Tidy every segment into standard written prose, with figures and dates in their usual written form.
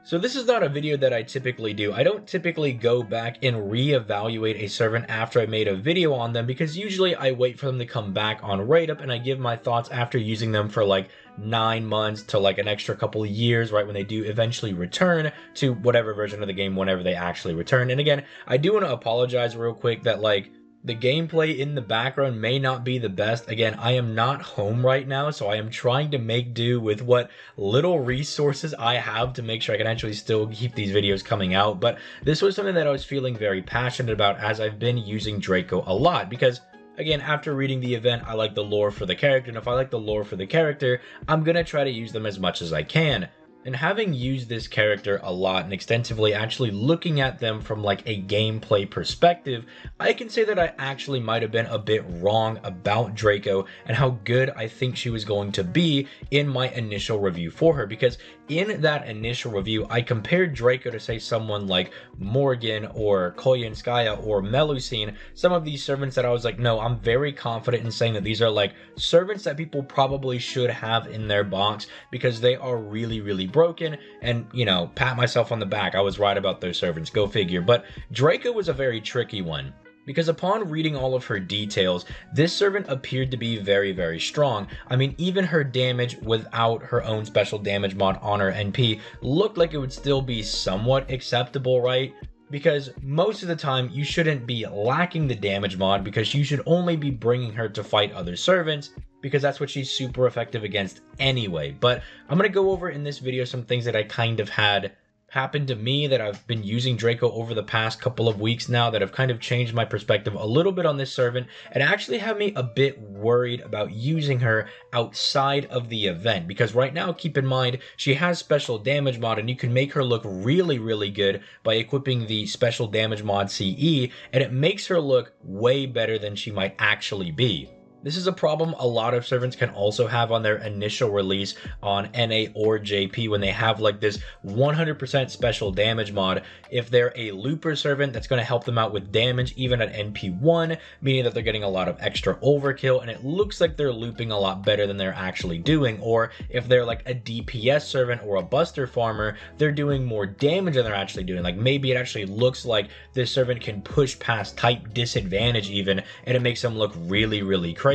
So this is not a video that I typically do. I don't typically go back and reevaluate a servant after I made a video on them, because usually I wait for them to come back on write-up and I give my thoughts after using them for like 9 months to like an extra couple of years, right, when they do eventually return to whatever version of the game whenever they actually return. And again, I do want to apologize real quick that like the gameplay in the background may not be the best. Again, I am not home right now, so I am trying to make do with what little resources I have to make sure I can actually still keep these videos coming out. But this was something that I was feeling very passionate about, as I've been using Draco a lot, because again, after reading the event, I like the lore for the character, and if I like the lore for the character, I'm gonna try to use them as much as I can. And having used this character a lot and extensively, actually looking at them from like a gameplay perspective, I can say that I actually might have been a bit wrong about Draco and how good I think she was going to be in my initial review for her. Because in that initial review, I compared Draco to say someone like Morgan or Koyanskaya or Melusine, some of these servants that I was like, no, I'm very confident in saying that these are like servants that people probably should have in their box because they are really broken. And, you know, pat myself on the back, I was right about those servants, go figure. But Draco was a very tricky one, because upon reading all of her details, this servant appeared to be very strong. I mean, even her damage without her own special damage mod on her NP looked like it would still be somewhat acceptable, right? Because most of the time you shouldn't be lacking the damage mod, because you should only be bringing her to fight other servants, because that's what she's super effective against anyway. But I'm going to go over in this video some things that I kind of had happen to me, that I've been using Draco over the past couple of weeks now, that have kind of changed my perspective a little bit on this servant and actually have me a bit worried about using her outside of the event. Because right now, keep in mind, she has special damage mod, and you can make her look really good by equipping the special damage mod CE, and it makes her look way better than she might actually be. This is a problem a lot of servants can also have on their initial release on NA or JP, when they have like this 100% special damage mod. If they're a looper servant, that's going to help them out with damage even at NP1, meaning that they're getting a lot of extra overkill and it looks like they're looping a lot better than they're actually doing. Or if they're like a DPS servant or a buster farmer, they're doing more damage than they're actually doing. Like maybe it actually looks like this servant can push past type disadvantage even, and it makes them look really crazy.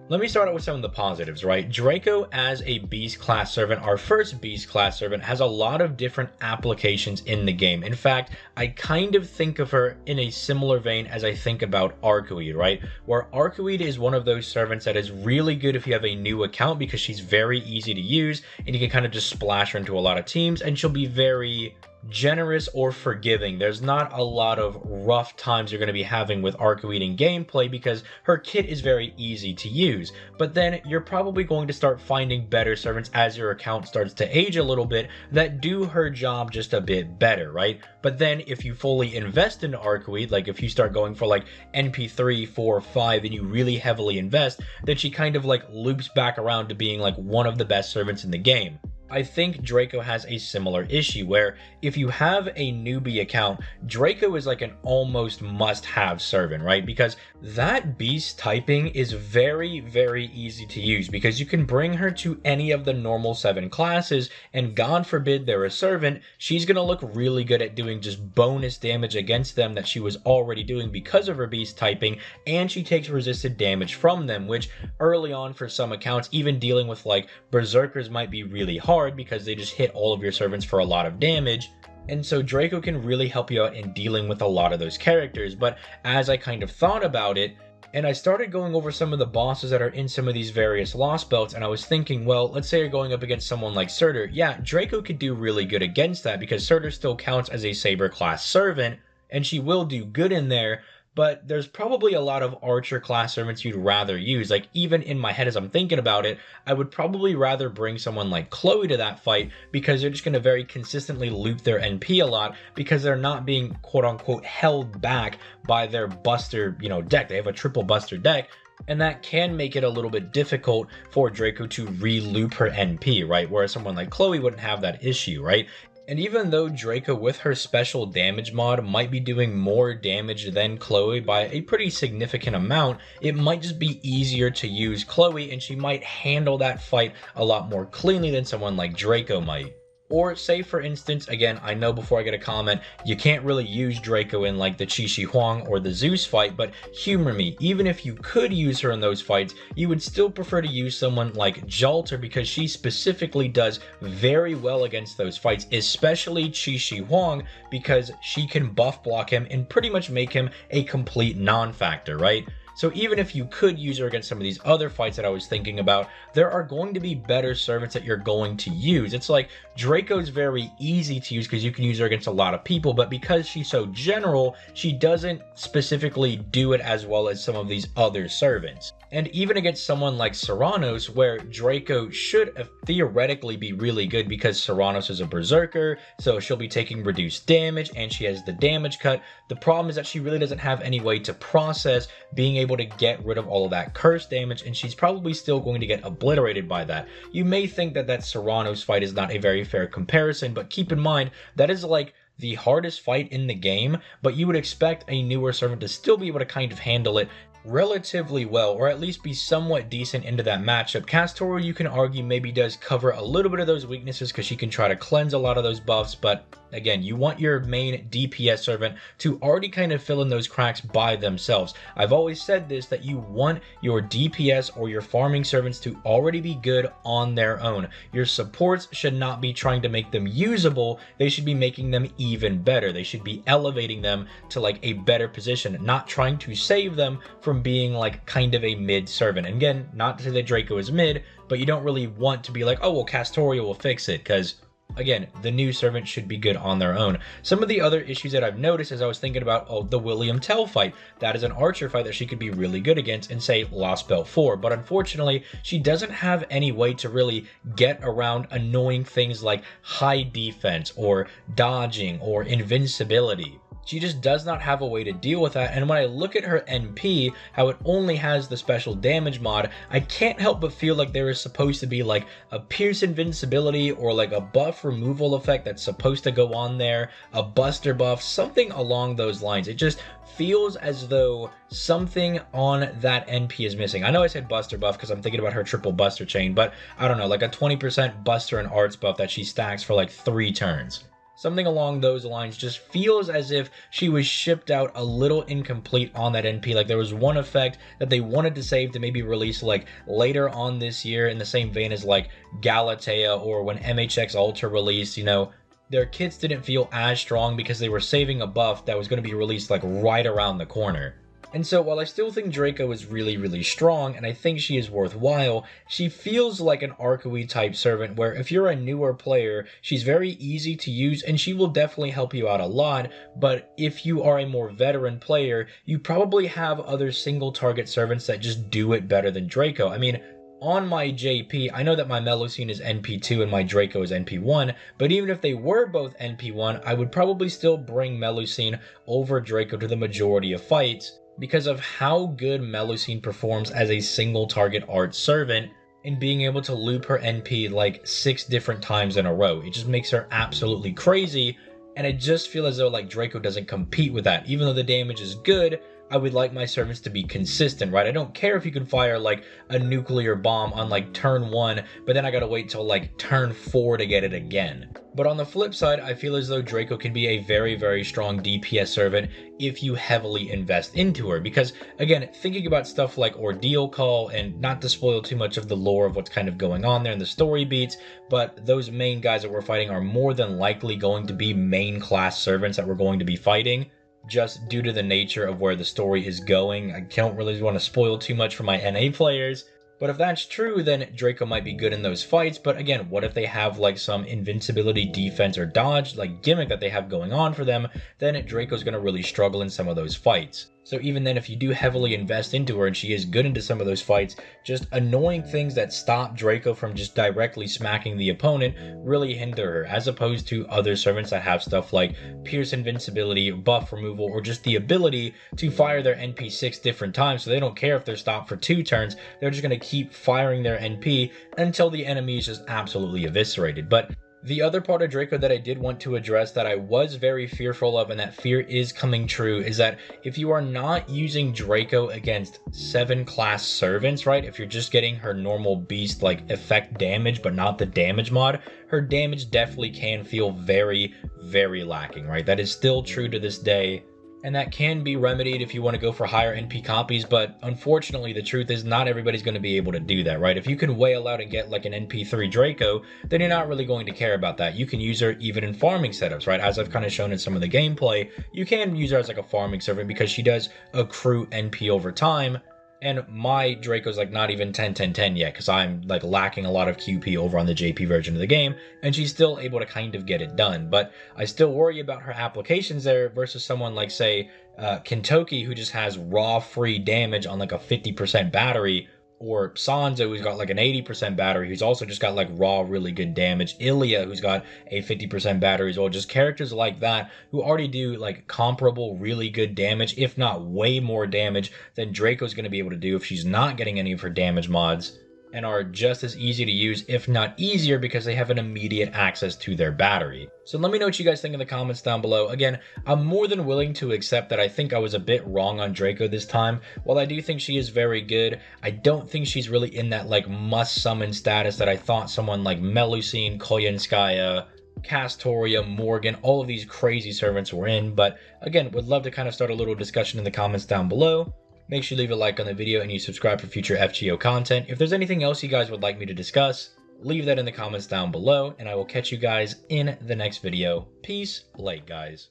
Let me start out with some of the positives, right? Draco as a beast class servant, our first beast class servant, has a lot of different applications in the game. In fact, I kind of think of her in a similar vein as I think about Arcoid, right? Where Arcoid is one of those servants that is really good if you have a new account, because she's very easy to use and you can kind of just splash her into a lot of teams and she'll be very generous or forgiving. There's not a lot of rough times you're going to be having with Arcoid in gameplay because her kit is very easy to use. But then you're probably going to start finding better servants as your account starts to age a little bit that do her job just a bit better, right? But then if you fully invest into Arcoid, like if you start going for like NP3, 4, 5 and you really heavily invest, then she kind of like loops back around to being like one of the best servants in the game. I think Draco has a similar issue where if you have a newbie account, Draco is like an almost must-have servant, right? Because that beast typing is very easy to use, because you can bring her to any of the normal 7 classes and God forbid they're a servant, she's gonna look really good at doing just bonus damage against them that she was already doing because of her beast typing, and she takes resisted damage from them, which early on for some accounts, even dealing with like berserkers, might be really hard because they just hit all of your servants for a lot of damage. And so Draco can really help you out in dealing with a lot of those characters. But as I kind of thought about it, and I started going over some of the bosses that are in some of these various lost belts, and I was thinking, well, let's say you're going up against someone like Surtur. Yeah, Draco could do really good against that because Surtur still counts as a Saber class servant, and she will do good in there. But there's probably a lot of archer class servants you'd rather use. Like even in my head as I'm thinking about it, I would probably rather bring someone like Chloe to that fight, because they're just going to very consistently loop their NP a lot because they're not being quote unquote held back by their buster, you know, deck. They have a triple buster deck. And that can make it a little bit difficult for Draco to re-loop her NP, right? Whereas someone like Chloe wouldn't have that issue, right? And even though Draco with her special damage mod might be doing more damage than Chloe by a pretty significant amount, it might just be easier to use Chloe and she might handle that fight a lot more cleanly than someone like Draco might. Or say for instance, again, I know before I get a comment, you can't really use Draco in like the Qi Shi Huang or the Zeus fight, but humor me, even if you could use her in those fights, you would still prefer to use someone like Jalter because she specifically does very well against those fights, especially Qi Shi Huang, because she can buff block him and pretty much make him a complete non-factor, right? So even if you could use her against some of these other fights that I was thinking about, there are going to be better servants that you're going to use. It's like Draco's very easy to use because you can use her against a lot of people, but because she's so general, she doesn't specifically do it as well as some of these other servants. And even against someone like Serranos, where Draco should theoretically be really good because Serranos is a berserker, so she'll be taking reduced damage and she has the damage cut. The problem is that she really doesn't have any way to process being able to get rid of all of that curse damage, and she's probably still going to get obliterated by that. You may think that that Serranos fight is not a very fair comparison, but keep in mind that is like the hardest fight in the game, but you would expect a newer servant to still be able to kind of handle it relatively well, or at least be somewhat decent into that matchup. Castoria, you can argue, maybe does cover a little bit of those weaknesses because she can try to cleanse a lot of those buffs, but again, you want your main DPS servant to already kind of fill in those cracks by themselves. I've always said this, that you want your DPS or your farming servants to already be good on their own. Your supports should not be trying to make them usable, they should be making them even better. They should be elevating them to like a better position, not trying to save them from being like kind of a mid servant. And again, not to say that Draco is mid, but you don't really want to be like, oh well, Castoria will fix it, because again, the new servant should be good on their own. Some of the other issues that I've noticed as I was thinking about, the William Tell fight. That is an archer fight that she could be really good against in, say, Lost Belt 4. But unfortunately, she doesn't have any way to really get around annoying things like high defense or dodging or invincibility. She just does not have a way to deal with that, and when I look at her NP, how it only has the special damage mod, I can't help but feel like there is supposed to be like a pierce invincibility or like a buff removal effect that's supposed to go on there, a buster buff, something along those lines. It just feels as though something on that NP is missing. I know I said buster buff because I'm thinking about her triple buster chain, but I don't know, like a 20% buster and arts buff that she stacks for like 3 turns. Something along those lines just feels as if she was shipped out a little incomplete on that NP. Like there was one effect that they wanted to save to maybe release like later on this year, in the same vein as like Galatea or when MHX Ultra released, you know, their kits didn't feel as strong because they were saving a buff that was going to be released like right around the corner. And so while I still think Draco is really, really strong, and I think she is worthwhile, she feels like an Arcoe type servant where if you're a newer player, she's very easy to use and she will definitely help you out a lot, but if you are a more veteran player, you probably have other single target servants that just do it better than Draco. I mean, on my JP, I know that my Melusine is NP2 and my Draco is NP1, but even if they were both NP1, I would probably still bring Melusine over Draco to the majority of fights, because of how good Melusine performs as a single target art servant in being able to loop her NP like 6 different times in a row. It just makes her absolutely crazy, and I just feel as though like Draco doesn't compete with that. Even though the damage is good, I would like my servants to be consistent, right? I don't care if you can fire like a nuclear bomb on like turn 1, but then I gotta wait till like turn 4 to get it again. But on the flip side, I feel as though Draco can be a very, very strong DPS servant if you heavily invest into her. Because again, thinking about stuff like Ordeal Call, and not to spoil too much of the lore of what's kind of going on there in the story beats, but those main guys that we're fighting are more than likely going to be main class servants that we're going to be fighting, just due to the nature of where the story is going. I don't really want to spoil too much for my NA players, but if that's true, then Draco might be good in those fights. But again, what if they have like some invincibility, defense, or dodge like gimmick that they have going on for them? Then Draco's going to really struggle in some of those fights. So even then, if you do heavily invest into her and she is good into some of those fights, just annoying things that stop Draco from just directly smacking the opponent really hinder her, as opposed to other servants that have stuff like pierce invincibility, buff removal, or just the ability to fire their NP 6 different times, so they don't care if they're stopped for 2 turns, they're just going to keep firing their NP until the enemy is just absolutely eviscerated. But The other part of Draco that I did want to address that I was very fearful of, and that fear is coming true, is that if you are not using Draco against 7 class servants, right? If you're just getting her normal beast like effect damage, but not the damage mod, her damage definitely can feel very, very lacking, right? That is still true to this day. And that can be remedied if you want to go for higher NP copies, but unfortunately the truth is not everybody's going to be able to do that, right? If you can wail out and get like an NP3 Draco, then you're not really going to care about that. You can use her even in farming setups, right? As I've kind of shown in some of the gameplay, you can use her as like a farming servant because she does accrue NP over time. And my Draco's like not even 10-10-10 yet because I'm like lacking a lot of QP over on the JP version of the game, and she's still able to kind of get it done. But I still worry about her applications there versus someone like, say, Kintoki, who just has raw free damage on like a 50% battery, or Sanzo, who's got like an 80% battery, who's also just got like raw really good damage, Ilya, who's got a 50% battery as well. Just characters like that who already do like comparable really good damage, if not way more damage than Draco's going to be able to do if she's not getting any of her damage mods, and are just as easy to use, if not easier, because they have an immediate access to their battery. So let me know what you guys think in the comments down below. Again, I'm more than willing to accept that I think I was a bit wrong on Draco this time. While I do think she is very good, I don't think she's really in that like must summon status that I thought someone like Melusine, Koyenskaya, Castoria, Morgan, all of these crazy servants were in. But again, would love to kind of start a little discussion in the comments down below. Make sure you leave a like on the video and you subscribe for future FGO content. If there's anything else you guys would like me to discuss, leave that in the comments down below, and I will catch you guys in the next video. Peace, late guys.